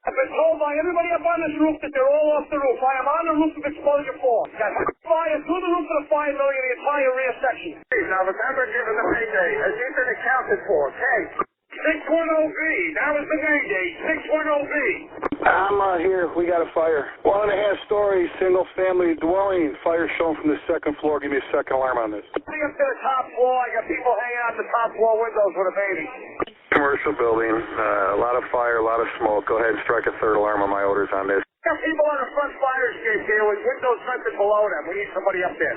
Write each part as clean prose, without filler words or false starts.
I've been told by everybody up on this roof that they're all off the roof. I am on the roof of exposure 4. Got fire through the roof of the 5 million in the entire rear section. Now remember, given the payday, has he been accounted for? Okay. 610B. That was the mayday. 610B. I'm here. We got a fire. 1.5-story, single-family dwelling. Fire shown from the 2nd floor. Give me a second alarm on this. Coming up to the top floor. I got people hanging out the top floor windows with a baby. Commercial building. A lot of fire, a lot of smoke. Go ahead and strike a 3rd alarm on my orders on this. Got people on the front fire escape here with windows vented below them. We need somebody up there.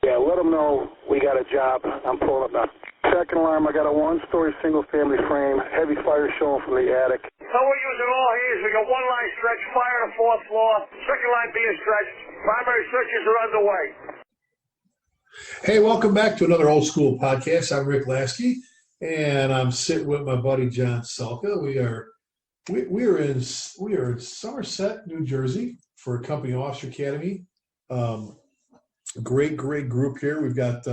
Yeah, let them know we got a job. I'm pulling up now. 2nd alarm, I got a 1-story single-family frame. Heavy fire showing from the attic. So we're using all hands. We got 1 line stretch, fire on the 4th floor, 2nd line being stretched. Primary searches are underway. Hey, welcome back to another Old School podcast. I'm Rick Lasky, and I'm sitting with my buddy John Salka. We are in Somerset, New Jersey, for a company officer academy. Great group here. We've got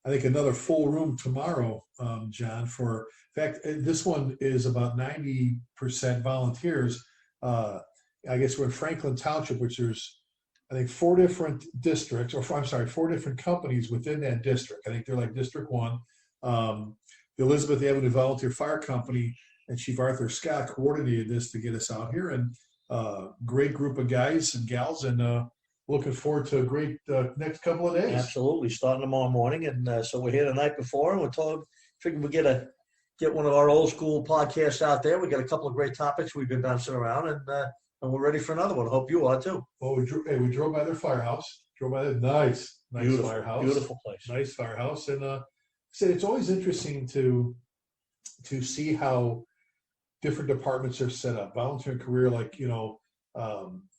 I think another full room tomorrow, John. In fact, this one is about 90% volunteers. I guess we're in Franklin Township, which there's, I think, 4 different districts, 4 different companies within that district. I think they're like District 1. The Elizabeth Avenue Volunteer Fire Company and Chief Arthur Scott coordinated this to get us out here. And great group of guys and gals, and looking forward to a great next couple of days. Absolutely, starting tomorrow morning, and so we're here the night before, and figured we get one of our old school podcasts out there. We got a couple of great topics we've been bouncing around, and we're ready for another one. Hope you are too. Well, we drove by their firehouse. Drove by that nice Beautiful, firehouse. beautiful place. Nice firehouse, and said it's always interesting to see how different departments are set up. Volunteer career, like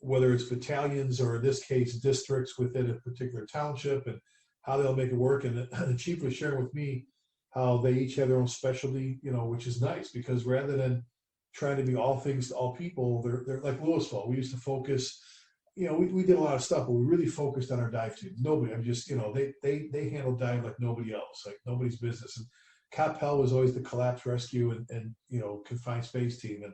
whether it's battalions or in this case districts within a particular township, and how they'll make it work. And the chief was sharing with me how they each have their own specialty, which is nice, because rather than trying to be all things to all people, they're like Louisville. We used to focus, we did a lot of stuff, but we really focused on our dive team. Nobody, I'm just, they handled dive like nobody else, like nobody's business. And Capel was always the collapse rescue and confined space team. And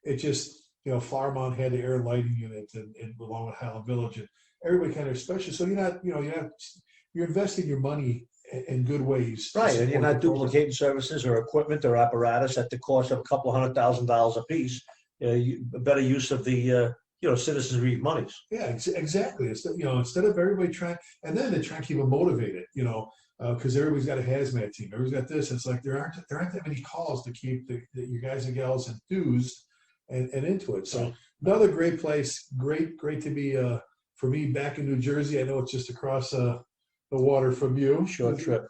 it just, Flowermont had the air and lighting unit and along with Highland Village, and everybody kind of special. So you're investing your money in good ways. Right, and you're not duplicating services or equipment or apparatus at the cost of a couple $100,000 a piece. A better use of the citizens' relief monies. Yeah, exactly. Instead of everybody trying, and then they try and keep them motivated. Because everybody's got a hazmat team. Everybody's got this. It's like there aren't that many calls to keep your guys and gals enthused and into it. So another great place. Great to be for me back in New Jersey. I know it's just across the water from you. Short trip.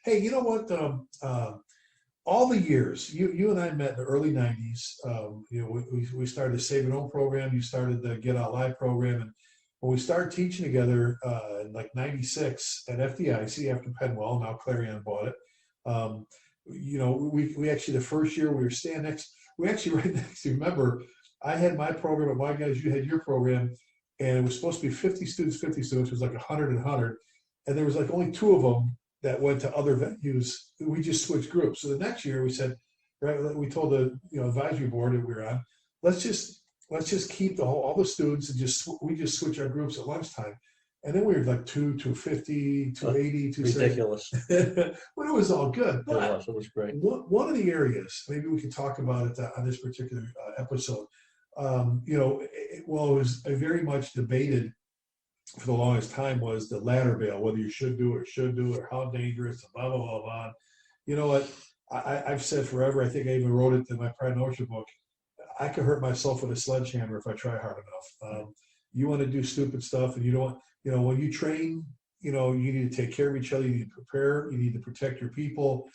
Hey, you know what? All the years you and I met in the early '90s. We started the Save It Home program. You started the Get Out Live program, and when we started teaching together in like '96 at FDIC after Penwell, now Clarion bought it. We actually, the first year we were standing next. We actually right next to. Remember, I had my program at my guys. You had your program, and it was supposed to be 50 students. 50 students. It was like 100 and 100, and there was like only 2 of them that went to other venues. We just switched groups. So the next year we said, right, we told the advisory board that we were on, let's just keep all the students and we just switch our groups at lunchtime. And then we were like 250, 280, 270. Ridiculous. Well, it was all good. It was great. One of the areas, maybe we could talk about it on this particular episode, it was very much debated for the longest time, was the ladder bail, whether you should do or how dangerous, blah, blah, blah, blah. You know what? I've said forever, I think I even wrote it in my Pride and Orchard book, I could hurt myself with a sledgehammer if I try hard enough. You want to do stupid stuff, and you don't, when you train, you need to take care of each other, you need to prepare, you need to protect your people.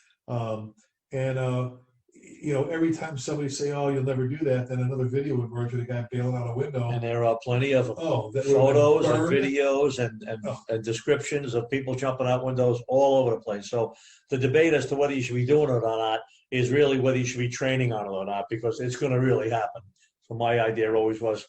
Every time somebody say, "Oh, you'll never do that," then another video would emerge with a guy bailing out a window. And there are plenty of them. Photos and videos and descriptions of people jumping out windows all over the place. So the debate as to whether you should be doing it or not is really whether you should be training on it or not, because it's going to really happen. So my idea always was,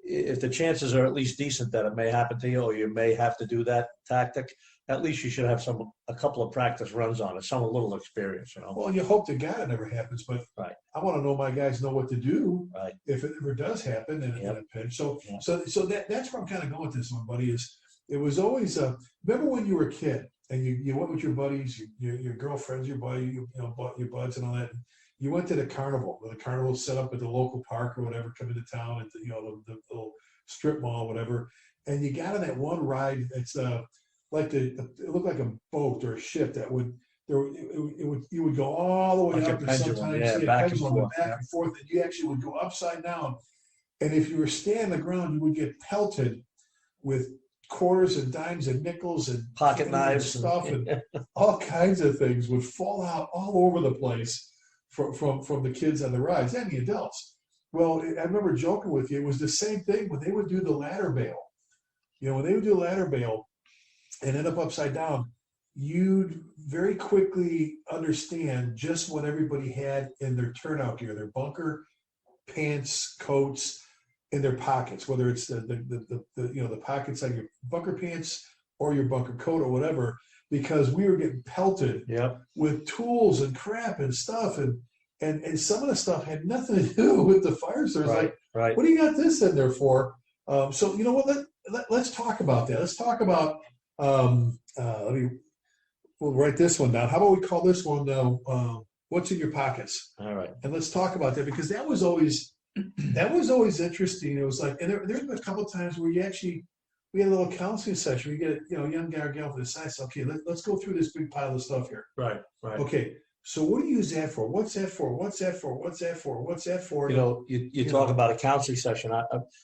if the chances are at least decent that it may happen to you, or you may have to do that tactic, at least you should have a couple of practice runs on it, some a little experience, you know. Well, you hope to God it never happens, but Right. I want to know my guys know what to do Right. if it ever does happen in a pinch. So that's where I'm kind of going with this one, buddy. Is it was always remember when you were a kid and you went with your buddies, your girlfriends, your buddy, your buds and all that. You went to the carnival. The carnival set up at the local park or whatever, come into town at the little strip mall, whatever. And you got on that one ride. It's it looked like a boat or a ship that you would go all the way like up, and sometimes back and forth, and you actually would go upside down. And if you were standing on the ground, you would get pelted with quarters and dimes and nickels and pocket knives and stuff, and all kinds of things would fall out all over the place from the kids on the rides and the adults. Well, I remember joking with you. It was the same thing when they would do the ladder bail. When they would do ladder bail and end up upside down, you'd very quickly understand just what everybody had in their turnout gear, their bunker pants, coats, in their pockets, whether it's the pockets on your bunker pants or your bunker coat or whatever, because we were getting pelted with tools and crap and stuff, and some of the stuff had nothing to do with the fire service. Right. What do you got this in there for? So you know what? Let's talk about that. Let's talk about. We'll write this one down. How about we call this one "What's in Your Pockets"? All right. And let's talk about that, because that was always interesting. It was like, and there's been a couple of times where we had a little counseling session. We get a young guy or gal for the side. So, okay, let's go through this big pile of stuff here. Right. Okay. So what do you use that for? What's that for? What's that for? What's that for? What's that for? You talk about a counseling session.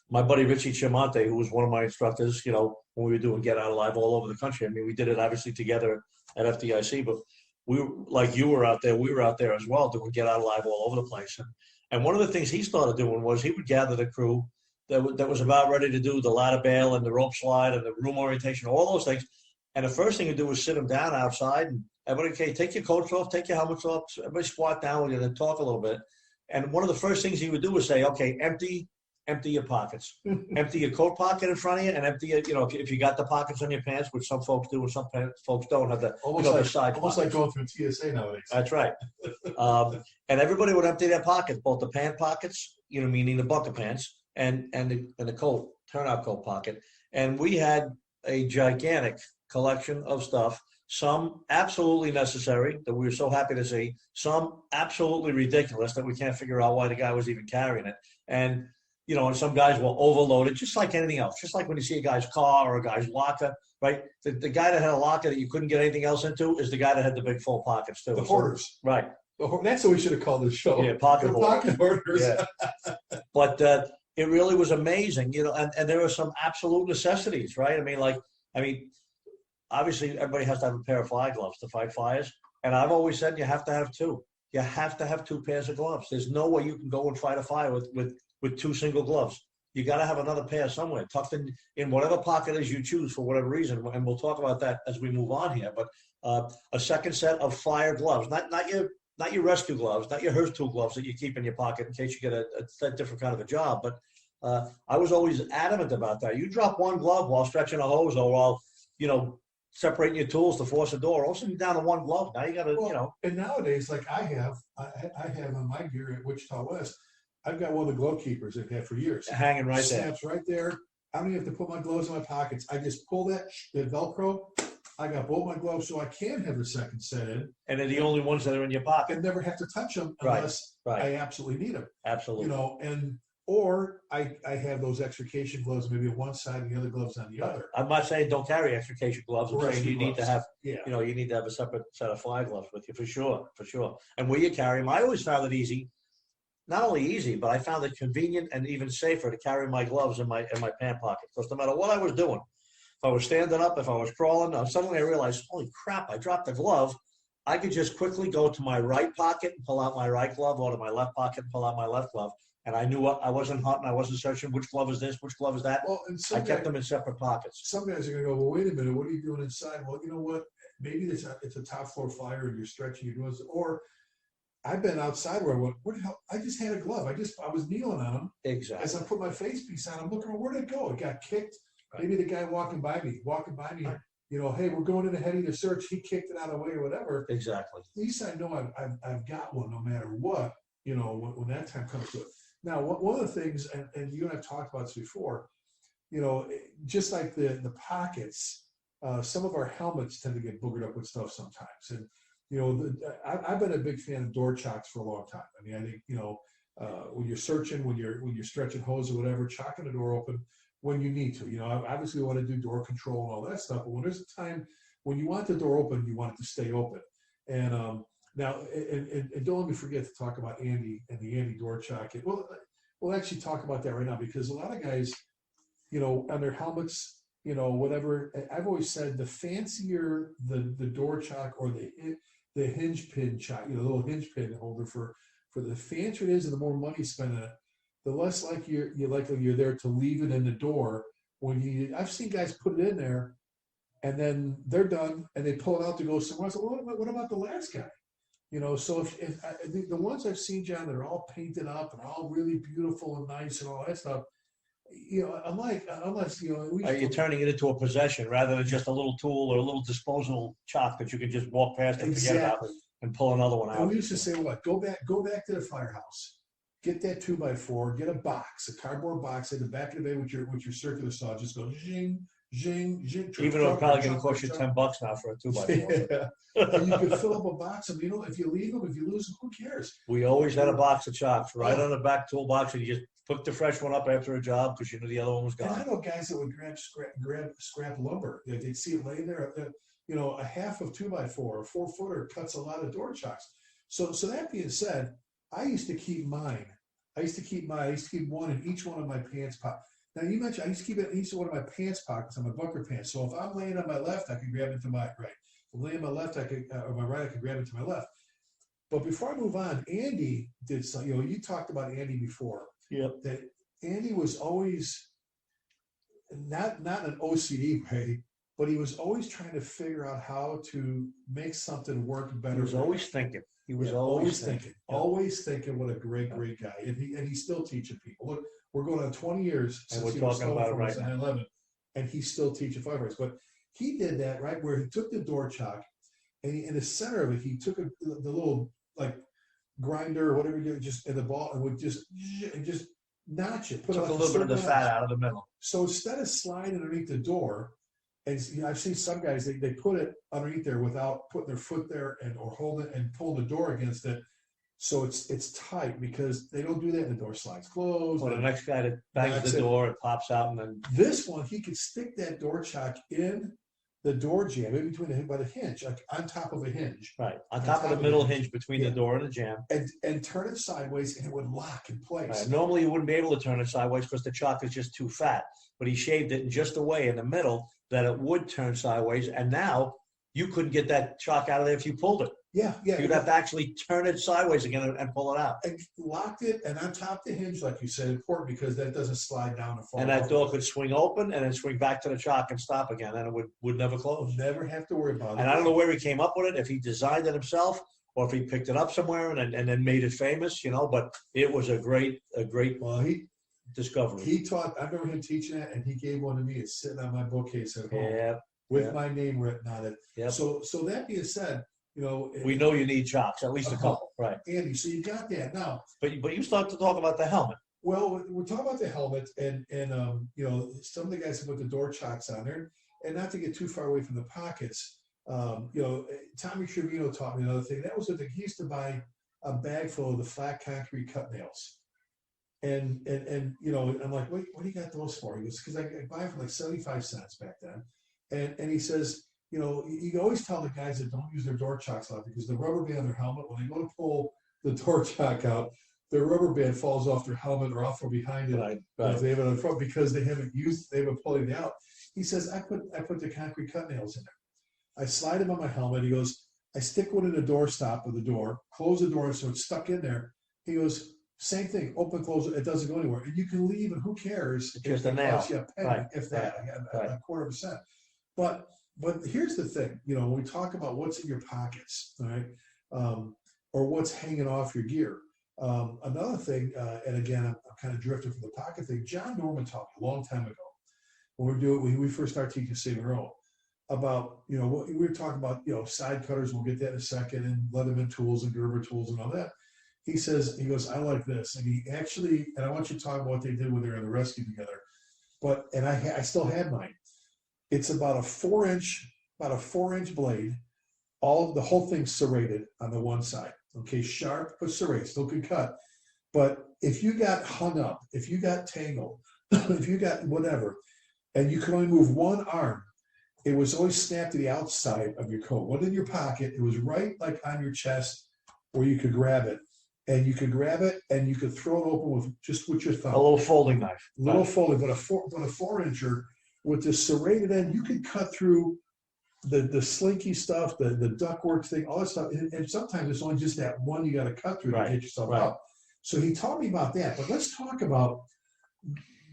My buddy Richie Chiamonte, who was one of my instructors, when we were doing Get Out Alive all over the country. I mean, we did it obviously together at FDIC, but like you were out there, we were out there as well doing Get Out Alive all over the place. And one of the things he started doing was he would gather the crew that was about ready to do the ladder bail and the rope slide and the room orientation, all those things. And the first thing he'd do was sit them down outside and everybody, okay, take your coats off, take your helmets off, everybody squat down with you and talk a little bit. And one of the first things he would do was say, okay, empty your pockets. Empty your coat pocket in front of you and empty it, if you got the pockets on your pants, which some folks do and some folks don't have the side pockets. Almost like going through TSA nowadays. That's right. And everybody would empty their pockets, both the pant pockets, meaning the bunker pants, and the coat, turnout coat pocket. And we had a gigantic collection of stuff, some absolutely necessary that we were so happy to see, some absolutely ridiculous that we can't figure out why the guy was even carrying it. And and some guys were overloaded, just like anything else. Just like when you see a guy's car or a guy's locker, right? The guy that had a locker that you couldn't get anything else into is the guy that had the big full pockets too. The hoarders. Right. That's what we should have called this show. Yeah, pocket hoarders. Yeah. But it really was amazing, and there were some absolute necessities, right? I mean, obviously everybody has to have a pair of fire gloves to fight fires. And I've always said you have to have two. You have to have two pairs of gloves. There's no way you can go and fight a fire with two single gloves. You got to have another pair somewhere, tucked in whatever pocket as you choose for whatever reason. And we'll talk about that as we move on here. But a second set of fire gloves, not your rescue gloves, not your HERS tool gloves that you keep in your pocket in case you get a different kind of a job. But I was always adamant about that. You drop one glove while stretching a hose or while, separating your tools to force a door. All of a sudden you're down to one glove. Now you got to, And nowadays, like I have on my gear at Wichita West, I've got one of the glove keepers I've had for years. Hanging right there. Snaps right there. I don't even have to put my gloves in my pockets. I just pull the Velcro. I got both my gloves so I can have a second set in. And they're the only ones that are in your pocket. And never have to touch them unless I absolutely need them. Absolutely. Or I have those extrication gloves, maybe on one side and the other gloves on the other. I'm not saying don't carry extrication gloves. I'm saying you need to have, you need to have a separate set of fire gloves with you for sure. And where you carry them, I always found it easy. Not only easy, but I found it convenient and even safer to carry my gloves in my pant pocket. Because no matter what I was doing, if I was standing up, if I was crawling, suddenly I realized, holy crap, I dropped the glove. I could just quickly go to my right pocket and pull out my right glove, or to my left pocket and pull out my left glove. And I knew I wasn't hunting. I wasn't searching which glove is this, which glove is that. Well, and I kept them in separate pockets. Some guys are going to go, well, wait a minute, what are you doing inside? Well, you know what? Maybe it's a top floor fire and you're stretching, you're doing, or I've been outside where I went, where the hell? I just had a glove. I was kneeling on them. Exactly. As I put my face piece on, I'm looking, where did it go? It got kicked. Right. Maybe the guy walking by me, hey, we're going in ahead of the search. He kicked it out of the way or whatever. Exactly. At least I know I've got one no matter what, when that time comes to it. Now, one of the things, and you and I have talked about this before, just like the pockets, some of our helmets tend to get boogered up with stuff sometimes. And, I've been a big fan of door chocks for a long time. I mean, I think, when you're searching, when you're stretching hose or whatever, chocking the door open when you need to. Obviously we want to do door control and all that stuff, but when there's a time when you want the door open, you want it to stay open. And now, and don't let me forget to talk about Andy and the Andy door chock. We'll actually talk about that right now, because a lot of guys, on their helmets, whatever. I've always said the fancier the door chock or the hinge pin chock, the little hinge pin holder, for the fancier it is and the more money you spend on it, the less like you're there to leave it in the door when I've seen guys put it in there and then they're done and they pull it out to go somewhere else. Well, what about the last guy? So if the ones I've seen, John, that are all painted up and all really beautiful and nice and all that stuff, unless you're turning it into a possession rather than just a little tool or a little disposable chock that you can just walk past and forget about and pull another one out. And we used to say, go back to the firehouse, get that 2x4, get a box, a cardboard box in the back of the bay with your circular saw, just go zing, zing, zing. Even though it's probably going to cost you $10 now for a 2x4. Yeah. And you could fill up a box of, if you leave them, if you lose them, who cares? We always had a box of chocks right on the back toolbox, and you just put the fresh one up after a job because you knew the other one was gone. And I know guys that would grab scrap lumber. They'd see it laying there. A half of 2x4 or 4-footer cuts a lot of door chocks. So that being said, I used to keep mine. I used to keep one in each one of my pants pockets. Now you mentioned I used to keep it in each one of my pants pockets on my bunker pants. So if I'm laying on my left, I can grab it to my right. If I'm laying on my left, or my right, I can grab it to my left. But before I move on, Andy did something. You talked about Andy before. Yep. That Andy was always not in an OCD way, but he was always trying to figure out how to make something work better. He was always thinking. He was always thinking. Yeah. Always thinking. What a great guy. And he's still teaching people. Look, we're going on 20 years and since we're talking about it right now. 9/11, and he's still teaching firefighters. But he did that right where he took the door chock, and in the center of it, he took the little grinder or whatever you do, just in the ball, and would just notch it. Took a little bit of the fat out of the middle. So instead of sliding underneath the door, and I've seen some guys they put it underneath there without putting their foot there or holding it and pulling the door against it, so it's tight, because they don't do that. And the door slides closed. Well, the next guy that bangs the door, it pops out, and then this one he could stick that door chock in the door jamb, in between by the hinge, like on top of a hinge. Right, on top of the middle hinge between the door and the jamb. And turn it sideways, and it would lock in place. Right. Normally you wouldn't be able to turn it sideways because the chock is just too fat. But he shaved it in just a way in the middle that it would turn sideways. And now you couldn't get that chock out of there if you pulled it. Yeah. You'd have to actually turn it sideways again and pull it out. And locked it, and on top of the hinge, like you said, important, because that doesn't slide down and fall. And that door could swing open and then swing back to the chock and stop again, and it would never close. Never have to worry about it. And I don't know where he came up with it, if he designed it himself or if he picked it up somewhere and then made it famous, but it was a great discovery. He taught, I remember him teaching it, and he gave one to me. It's sitting on my bookcase at home with my name written on it. Yep. So that being said, we know you need chocks, at least a couple, right? Andy, so you got that now. But you start to talk about the helmet. Well, we're talking about the helmet, and some of the guys have put the door chocks on there, and not to get too far away from the pockets. Tommy Trevino taught me another thing. That was the thing. He used to buy a bag full of the flat concrete cut nails, and I'm like, wait, what do you got those for? He goes, because I buy them for like 75 cents back then, and he says, you always tell the guys that don't use their door chocks a lot, because the rubber band on their helmet, when they go to pull the door chock out, their rubber band falls off their helmet or off from behind it. Right. If they have it on front, because they haven't pulling it out. He says, I put the concrete cut nails in there. I slide them on my helmet. He goes, I stick one in the door stop of the door, close the door so it's stuck in there. He goes, same thing, open, close, it doesn't go anywhere. And you can leave, and who cares? It's just a nail. If that, a quarter of a cent. But here's the thing, when we talk about what's in your pockets, all right, or what's hanging off your gear. Another thing, and again, I'm kind of drifting from the pocket thing. John Norman taught me a long time ago when we first started teaching Save and Roll. about, what we were talking about, side cutters. We'll get that in a second, and Leatherman tools and Gerber tools and all that. He goes, I like this, and I want you to talk about what they did when they were in the rescue together. And I still had mine. It's about a 4-inch blade. The whole thing's serrated on the one side. Okay, sharp but serrated, still good cut. But if you got hung up, if you got tangled, if you got whatever, and you could only move one arm, it was always snapped to the outside of your coat. Wasn't in your pocket. It was right like on your chest where you could grab it. And you could grab it and you could throw it open with your thumb. A little folding knife. Folding, but a 4-incher with the serrated end, you could cut through the slinky stuff, the ductwork thing, all that stuff. And sometimes it's only just that one you got to cut through to get yourself out. So he taught me about that. But let's talk about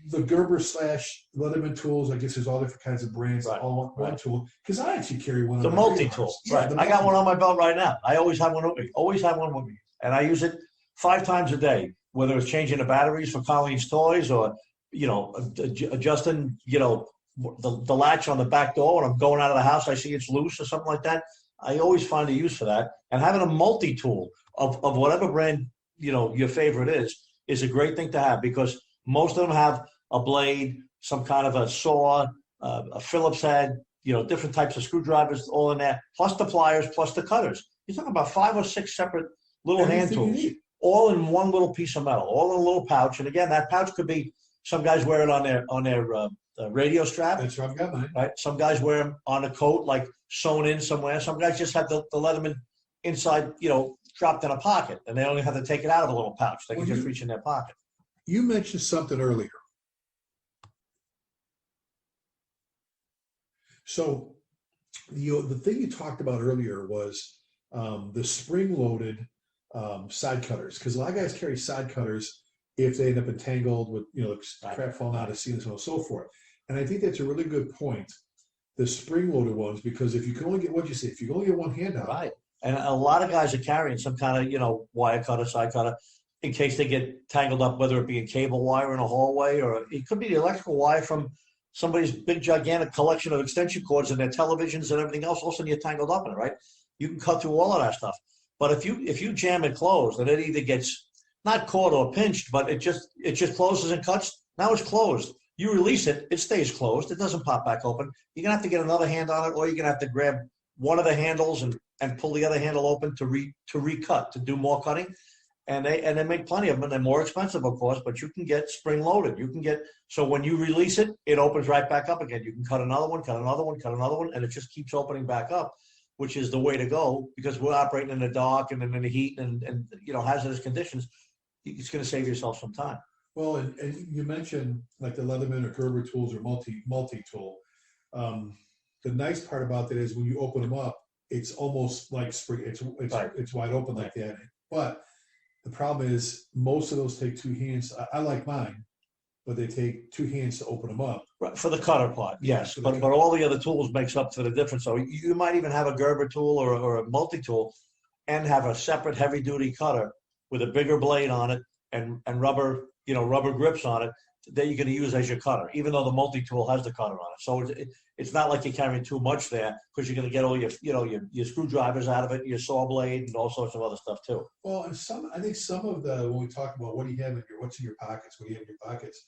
the Gerber / Leatherman tools. I guess there's all different kinds of brands, all one tool. Because I actually carry one of the multi-tool. I got one on my belt right now. I always have one with me. And I use it 5 times a day, whether it's changing the batteries for Colleen's toys or, adjusting, the latch on the back door when I'm going out of the house, I see it's loose or something like that. I always find a use for that. And having a multi-tool of whatever brand, your favorite is a great thing to have, because most of them have a blade, some kind of a saw, a Phillips head, different types of screwdrivers all in there, plus the pliers, plus the cutters. You're talking about 5 or 6 separate little hand tools, all in one little piece of metal, all in a little pouch. And again, that pouch could be, some guys wear it on their radio strap. That's where I've got mine. Right. Some guys wear them on a coat, like sewn in somewhere. Some guys just have the Leatherman inside, dropped in a pocket, and they only have to take it out of a little pouch. They can just reach in their pocket. You mentioned something earlier. So the thing you talked about earlier was the spring-loaded side cutters, because a lot of guys carry side cutters if they end up entangled with crap falling out of ceilings and so forth. And I think that's a really good point, the spring-loaded ones, because if you can only get if you can only get one hand out. Right. And a lot of guys are carrying some kind of wire cutter, side cutter, in case they get tangled up, whether it be a cable wire in a hallway, or it could be the electrical wire from somebody's big gigantic collection of extension cords and their televisions and everything else. All of a sudden you're tangled up in it, right? You can cut through all of that stuff. But if you jam it closed, and it either gets not caught or pinched, but it just closes and cuts. Now it's closed. You release it, it stays closed. It doesn't pop back open. You're gonna have to get another hand on it, or you're gonna have to grab one of the handles and pull the other handle open to recut, to do more cutting. And they make plenty of them, and they're more expensive, of course, but you can get spring loaded. So when you release it, it opens right back up again. You can cut another one, and it just keeps opening back up, which is the way to go, because we're operating in the dark and in the heat and hazardous conditions. It's going to save yourself some time. Well, and you mentioned like the Leatherman or Gerber tools or multi-tool. The nice part about that is when you open them up, it's almost like spring. It's wide open like that. But the problem is most of those take 2 hands. I like mine, but they take 2 hands to open them up. Right, for the cutter part, yes. But all the other tools makes up for the difference. So you might even have a Gerber tool or a multi-tool and have a separate heavy-duty cutter with a bigger blade on it and rubber grips on it that you're going to use as your cutter, even though the multi-tool has the cutter on it. So it's not like you're carrying too much there, because you're going to get all your screwdrivers out of it, your saw blade, and all sorts of other stuff too. Well, and I think some of when we talk about what's in your pockets, what do you have in your pockets,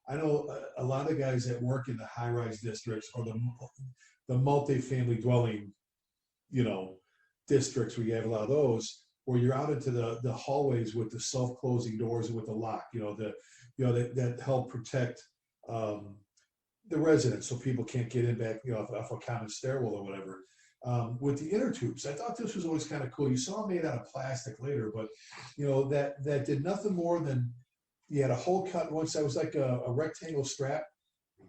I know a lot of guys that work in the high-rise districts or the multi-family dwelling, districts where you have a lot of those, where you're out into the hallways with the self-closing doors and with the lock, that help protect the residents so people can't get in back, off a common stairwell or whatever. With the inner tubes, I thought this was always kind of cool. You saw them made out of plastic later, but that did nothing more than you had a hole cut once. That was like a rectangle strap.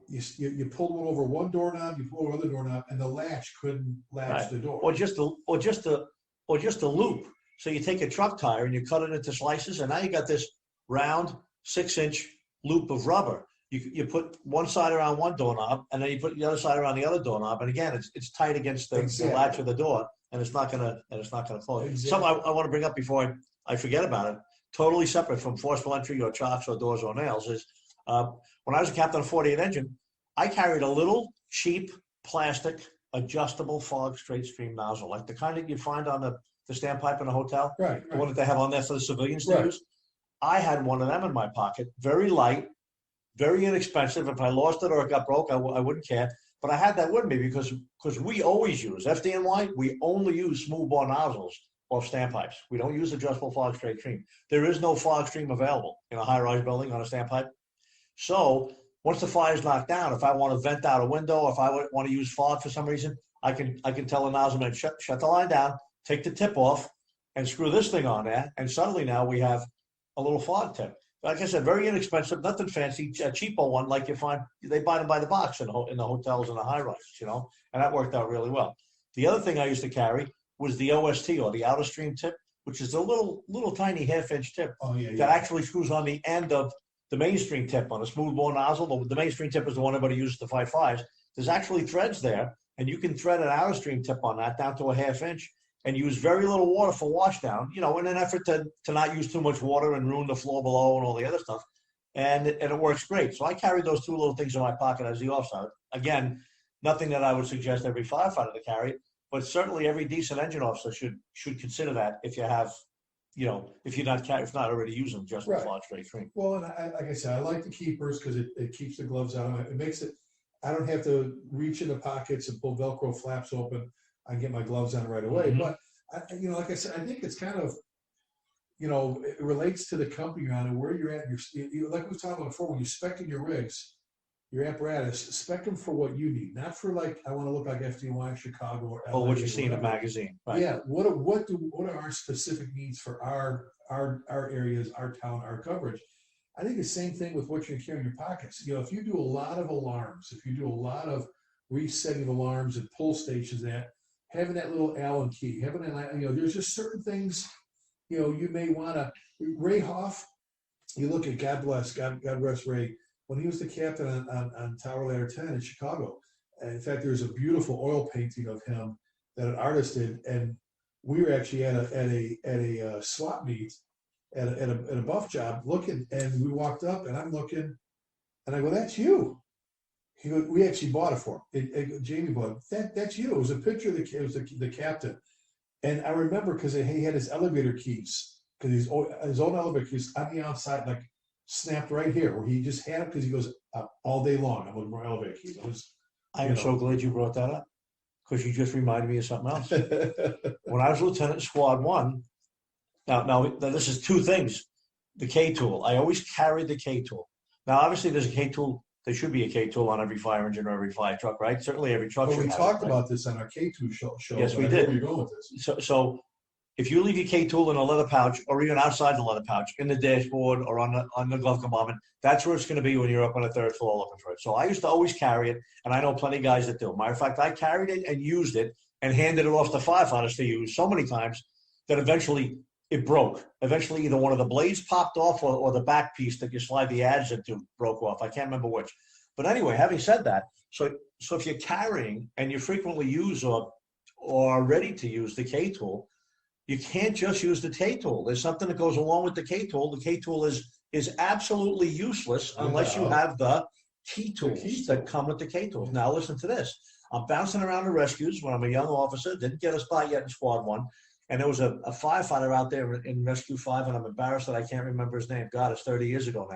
You pulled one over one doorknob, you pulled over the doorknob, and the latch couldn't latch the door. Or just a loop. So you take a truck tire and you cut it into slices, and now you got this round 6-inch loop of rubber. You put one side around one doorknob, and then you put the other side around the other doorknob, and again, it's tight against the latch of the door, and it's not gonna close. Exactly. Something I want to bring up before I forget about it, totally separate from forceful entry or chocks or doors or nails, is when I was a captain of 48 engine, I carried a little cheap plastic adjustable fog straight stream nozzle, like the kind that you find on the standpipe in a hotel, Right. the one that they have on there for the civilians to Right. use. I had one of them in my pocket, very light, very inexpensive. If I lost it or it got broke, I wouldn't care. But I had that with me because we always use, FDNY, we only use smooth bore nozzles off standpipes. We don't use adjustable fog straight stream. There is no fog stream available in a high-rise building on a standpipe. So once the fire's knocked down, if I want to vent out a window, if I want to use fog for some reason, I can tell the nozzleman, shut the line down, take the tip off, and screw this thing on there. And suddenly now we have a little fog tip. Like I said, very inexpensive, nothing fancy, a cheapo one like you find, they buy them by the box in the hotels and the high rises, you know, and that worked out really well. The other thing I used to carry was the OST, or the outer stream tip, which is a little tiny half-inch tip that actually screws on the end of the mainstream tip on a smooth bore nozzle. The mainstream tip is the one everybody uses to fight fires. There's actually threads there, and you can thread an outer stream tip on that down to a half-inch and use very little water for washdown, you know, in an effort to not use too much water and ruin the floor below and all the other stuff. And it works great. So I carried those two little things in my pocket as the offside. Again, nothing that I would suggest every firefighter to carry, but certainly every decent engine officer should consider that if you have, you know, if not already using just the fog straight stream. Well, and like I said, I like the keepers because it keeps the gloves out. It makes it, I don't have to reach in the pockets and pull Velcro flaps open. I can get my gloves on right away. Mm-hmm. But, you know, like I said, I think it's kind of, you know, it relates to the company you're on and where you're at. Like we were talking about before, when you're specing your rigs, your apparatus, spec them for what you need, not for like, I want to look like FDNY Chicago or LA. Or what you see in a magazine. Right. Yeah. What are our specific needs for our areas, our town, our coverage? I think the same thing with what you're carrying in your pockets. You know, if you do a lot of alarms, if you do a lot of resetting alarms and pull stations, having that little Allen key, having that, you know, there's just certain things, you know, you may want to. Ray Hoff, you look at, God rest Ray, when he was the captain on Tower Ladder 10 in Chicago. And in fact, there's a beautiful oil painting of him that an artist did, and we were actually at a swap meet at a buff job looking, and we walked up, and I'm looking, and I go, "That's you." He goes, "We actually bought it for him." Jamie bought it. That's you. It was a picture of the captain, and I remember because he had his elevator keys, because his own elevator keys on the outside, like snapped right here, where he just had it because he goes all day long. I'm looking for elevator keys. I am so glad you brought that up, because you just reminded me of something else. When I was lieutenant in Squad 1, now this is two things. The K tool. I always carried the K tool. Now, obviously, there's a K tool. There should be a K tool on every fire engine or every fire truck, right? Certainly, every truck. Well, should we have talked it, right? about this on our K2 show. Yes, we did. Where you're going with this? So, if you leave your K tool in a leather pouch, or even outside the leather pouch, in the dashboard or on the glove compartment, that's where it's going to be when you're up on the third floor looking for it. So I used to always carry it, and I know plenty of guys that do. Matter of fact, I carried it and used it and handed it off to firefighters to use so many times that eventually it broke. Eventually, either one of the blades popped off or the back piece that you slide the adze into broke off. I can't remember which. But anyway, having said that, so if you're carrying and you frequently use or are ready to use the K tool, you can't just use the K tool. There's something that goes along with the K tool. The K tool is absolutely useless unless you have the key tools that come with the K tools. Now listen to this. I'm bouncing around the rescues when I'm a young officer, didn't get a spot yet in Squad 1. And there was a firefighter out there in Rescue 5, and I'm embarrassed that I can't remember his name. God, it's 30 years ago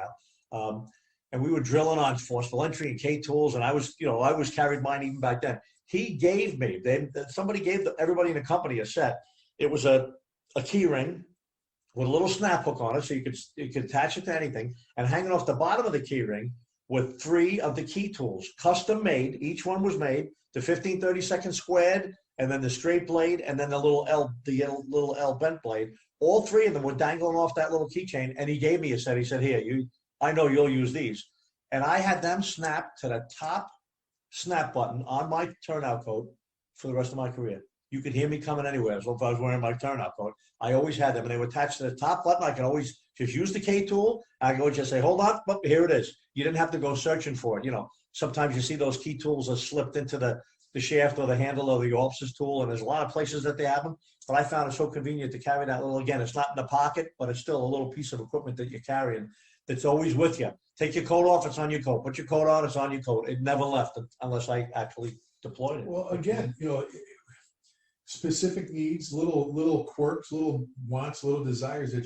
now. And we were drilling on forceful entry and K tools, and I was carried mine even back then. He gave me, somebody gave everybody in the company a set. It was a key ring with a little snap hook on it, so you could attach it to anything, and hanging off the bottom of the key ring with 3 of the key tools, custom made. Each one was made, the 15-32 squared, and then the straight blade, and then the little L bent blade. All 3 of them were dangling off that little keychain, and he gave me a set. He said, "Here, I know you'll use these." And I had them snapped to the top snap button on my turnout coat for the rest of my career. You could hear me coming anywhere as long as I was wearing my turnout coat. I always had them, and they were attached to the top button. I could always just use the K tool. I could just say, "Hold on," but here it is. You didn't have to go searching for it. You know, sometimes you see those key tools are slipped into the shaft or the handle of the officer's tool, and there's a lot of places that they have them. But I found it so convenient to carry that little, again, it's not in the pocket, but it's still a little piece of equipment that you're carrying that's always with you. Take your coat off, it's on your coat. Put your coat on, it's on your coat. It never left unless I actually deployed it. Well, again, specific needs, little quirks, little wants, little desires that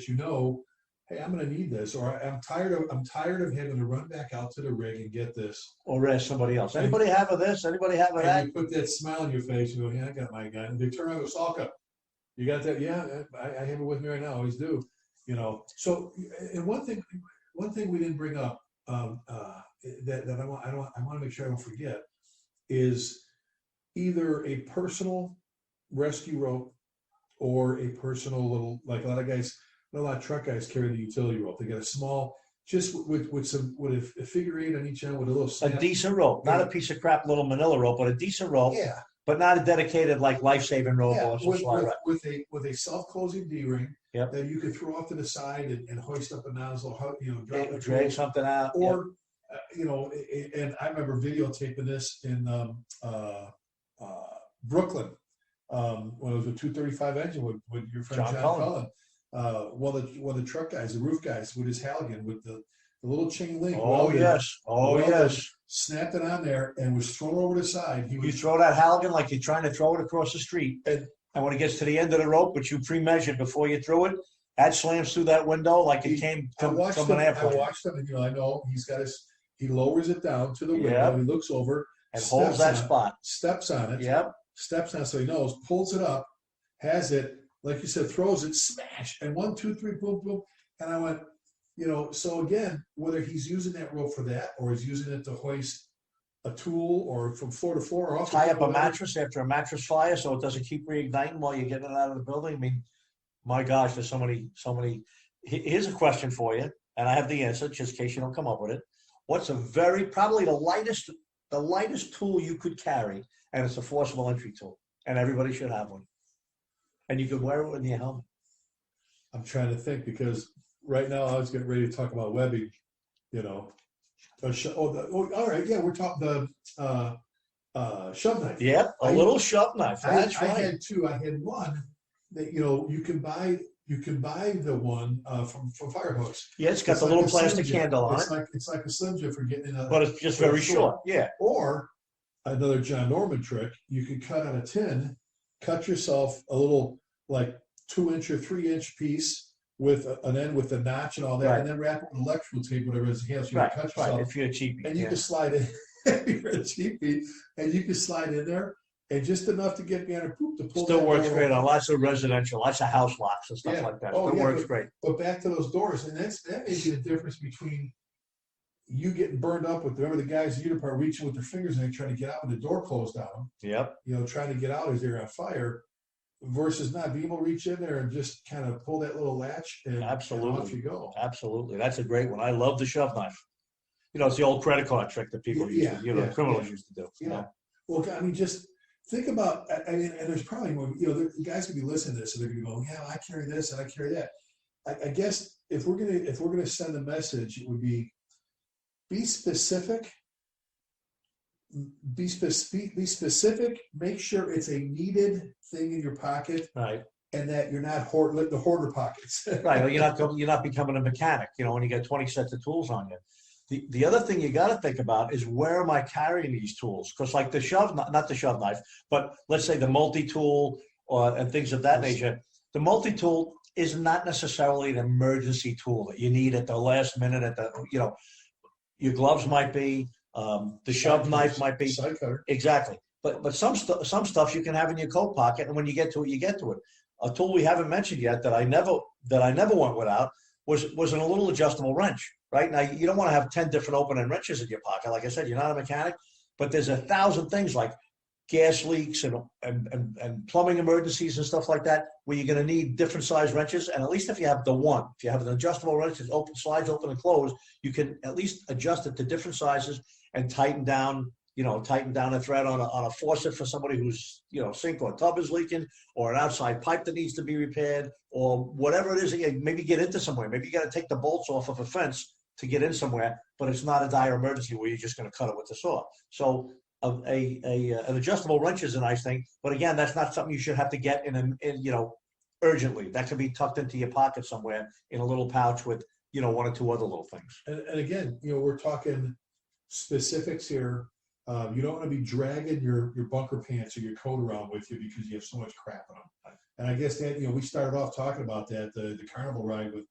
hey, I'm going to need this, or I'm tired of having to run back out to the rig and get this. Or ask somebody else. Anybody have of this? Anybody have of that? And you put that smile on your face and go, yeah, I got my gun. And they turn around and go, Salka, you got that? Yeah, I have it with me right now. I always do. So, and one thing we didn't bring up that I want to make sure I don't forget is either a personal rescue rope or a personal little, like a lot of truck guys carry the utility rope. They got a small, just with a figure eight on each end with a little snap. A decent rope, not a piece of crap little manila rope, but a decent rope. Yeah. But not a dedicated like life-saving rope or something with a self-closing D-ring that you could throw off to the side and hoist up a nozzle, drag something out. Or and I remember videotaping this in Brooklyn when it was a 235 engine with your friend John Cullen. One of the truck guys, the roof guys, with his Halligan with the little chain link. Yes. Snapped it on there and was thrown over the side. You throw that Halligan like you're trying to throw it across the street. And when it gets to the end of the rope, which you pre-measured before you threw it, that slams through that window like it came from an airplane. I watched him, and I know he lowers it down to the window. He looks over and holds that spot. Steps on it. Yep. Steps on it so he knows. Pulls it up, has it, like you said, throws it, smash, and 1, 2, 3, boom, boom. And I went, so again, whether he's using that rope for that or he's using it to hoist a tool or from floor to floor or tie up a mattress after a mattress fire so it doesn't keep reigniting while you're getting it out of the building. I mean, my gosh, there's so many. Here's a question for you, and I have the answer just in case you don't come up with it. What's probably the lightest tool you could carry, and it's a forcible entry tool, and everybody should have one, and you could wear it in your helmet. I'm trying to think because right now I was getting ready to talk about webbing, all right, yeah, we're talking the shove knife. Yep, a little shove knife. That's right. I had two. I had one that you can buy the one from Firehooks. Yeah, it's got the little plastic handle on it. It's like a Slim Jim for getting in a. But it's just very short. Yeah. Or another John Norman trick, you could cut on a tin, cut yourself a little like 2-inch or 3-inch piece with an end with a notch and all that, and then wrap it with electrical tape, whatever it is, so you can cut yourself. Right. If you're a cheapie. And you can slide in. You're a cheapie, and you can slide in there. And just enough to get me on a poop to pull. Still works great on lots of residential, lots of house locks and stuff like that. Still works great. But back to those doors, and that may be the difference between you getting burned up with the guys in your department reaching with their fingers and trying to get out with the door closed on them. Yep. Trying to get out as they're on fire, versus not being able to reach in there and just kind of pull that little latch and off you go. Absolutely, that's a great one. I love the shove knife. It's the old credit card trick that people used to, criminals used to do. Yeah. Well, I mean, just. Think about, and there's probably more, the guys could be listening to this and they're going to go, yeah, I carry this and I carry that. I guess if we're gonna send a message, it would be specific. Be specific. Make sure it's a needed thing in your pocket, right? And that you're not the hoarder pockets. Right. Well, you're not becoming a mechanic. When you get 20 sets of tools on you. The other thing you got to think about is where am I carrying these tools? Because like not the shove knife, but let's say the multi-tool and things of that nature. The multi-tool is not necessarily an emergency tool that you need at the last minute. Your gloves might be, the shove knife might be. Side cutter. Exactly. But some stuff you can have in your coat pocket, and when you get to it, you get to it. A tool we haven't mentioned yet that I never went without was a little adjustable wrench. Right now, you don't want to have 10 different open-end wrenches in your pocket. Like I said, you're not a mechanic, but there's 1,000 things like gas leaks and plumbing emergencies and stuff like that, where you're going to need different size wrenches. And at least if you have if you have an adjustable wrench that slides open and close, you can at least adjust it to different sizes and tighten down a thread on a faucet for somebody who's, sink or tub is leaking, or an outside pipe that needs to be repaired, or whatever it is. Maybe get into somewhere. Maybe you got to take the bolts off of a fence to get in somewhere, but it's not a dire emergency where you're just going to cut it with the saw. So an adjustable wrench is a nice thing, but again, that's not something you should have to get in urgently. That can be tucked into your pocket somewhere in a little pouch with, 1 or 2 other little things. And again, we're talking specifics here You don't want to be dragging your bunker pants or your coat around with you because you have so much crap in them. And I guess that, we started off talking about that, the carnival ride with,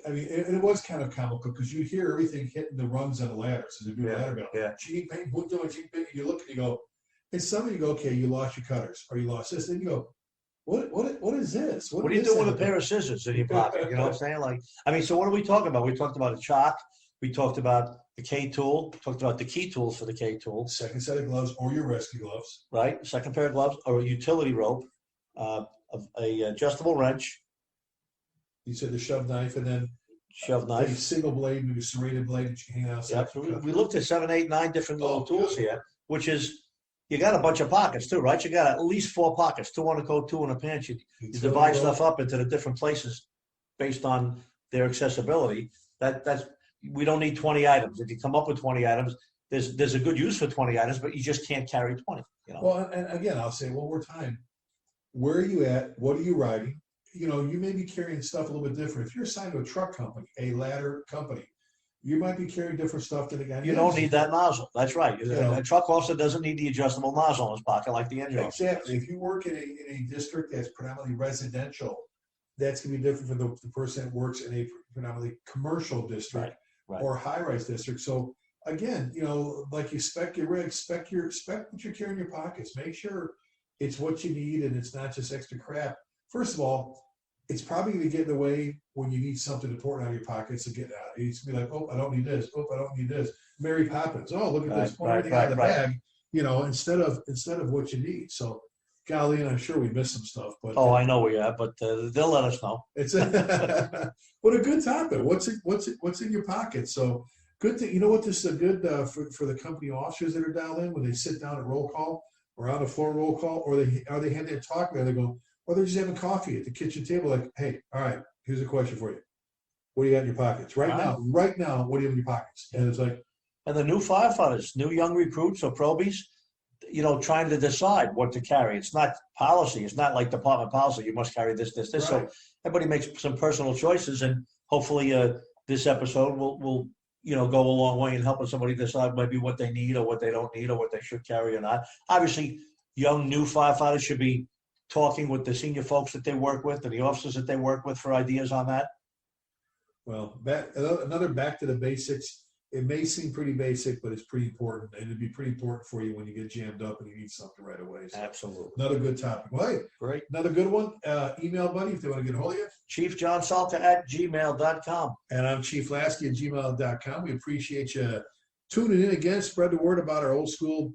I mean, and it was kind of comical because you hear everything hitting the rungs on the ladder. So they do a ladder bell. Ching, bang, boom, boom, ching, bang, and you look and you go, and some of you go, okay, you lost your cutters or you lost this. Then you go, what is this? What are you doing with a pair of scissors in your pocket? You know what I'm saying? Like, I mean, so what are we talking about? We talked about a chalk. We talked about the K tool. Talked about the key tools for the K tool. Second set of gloves or your rescue gloves. Right. Second pair of gloves or a utility rope, a adjustable wrench. You said the shove knife and then shove knife. A single blade, maybe a serrated blade that you hang out. Yeah. We looked at 7, 8, 9 different little tools here, which is, you got a bunch of pockets too, right? You got at least 4 pockets, 2 on a coat, 2 on a pants. You divide stuff up into the different places based on their accessibility. That's we don't need 20 items. If you come up with 20 items, there's a good use for 20 items, but you just can't carry 20. Well, and again, I'll say one more time, where are you at? What are you riding? You may be carrying stuff a little bit different. If you're assigned to a truck company, a ladder company, you might be carrying different stuff than the guy. You don't need that nozzle. That's right. A truck officer doesn't need the adjustable nozzle in his pocket like the engine officer. Exactly. If you work in a district that's predominantly residential, that's going to be different from the person that works in a predominantly commercial district or high-rise district. So again, like you spec your rig, spec what you're carrying in your pockets. Make sure it's what you need and it's not just extra crap. First of all, it's probably going to get in the way when you need something important out of your pockets to get out. It's going to be like, oh, I don't need this. Oh, I don't need this. Mary Poppins. Oh, look at this. Pull everything out of the bag, instead of what you need. So, golly, and I'm sure we missed some stuff. But I know we have, but they'll let us know. It's what a good topic. What's in your pocket? So good thing. You know what? This is a good for the company officers that are dialed in when they sit down at roll call or on the floor roll call, or they have their talk there. They go. Or they're just having coffee at the kitchen table, like, hey, all right, here's a question for you. What do you got in your pockets? Right now, what do you have in your pockets? And it's like. And the new firefighters, new young recruits or probies, trying to decide what to carry. It's not policy. It's not like department policy. You must carry this, this, this. Right. So everybody makes some personal choices, and hopefully this episode will go a long way in helping somebody decide maybe what they need or what they don't need or what they should carry or not. Obviously, young, new firefighters should be talking with the senior folks that they work with and the officers that they work with for ideas on that? Well, another back to the basics. It may seem pretty basic, but it's pretty important. And it'd be pretty important for you when you get jammed up and you need something right away. So absolutely. Another good topic. Well, hey, great. Another good one. Email buddy if they want to get a hold of you. ChiefJohnSalka@gmail.com. And I'm Chief Lasky @gmail.com. We appreciate you tuning in again. Spread the word about our old school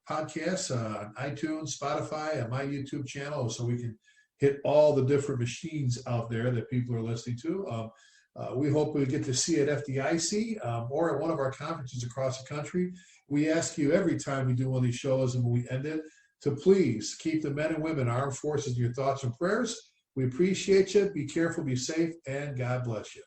podcasts on iTunes, Spotify, and my YouTube channel so we can hit all the different machines out there that people are listening to. We hope we get to see at FDIC or at one of our conferences across the country. We ask you every time we do one of these shows and when we end it to please keep the men and women, armed forces in your thoughts and prayers. We appreciate you. Be careful, be safe, and God bless you.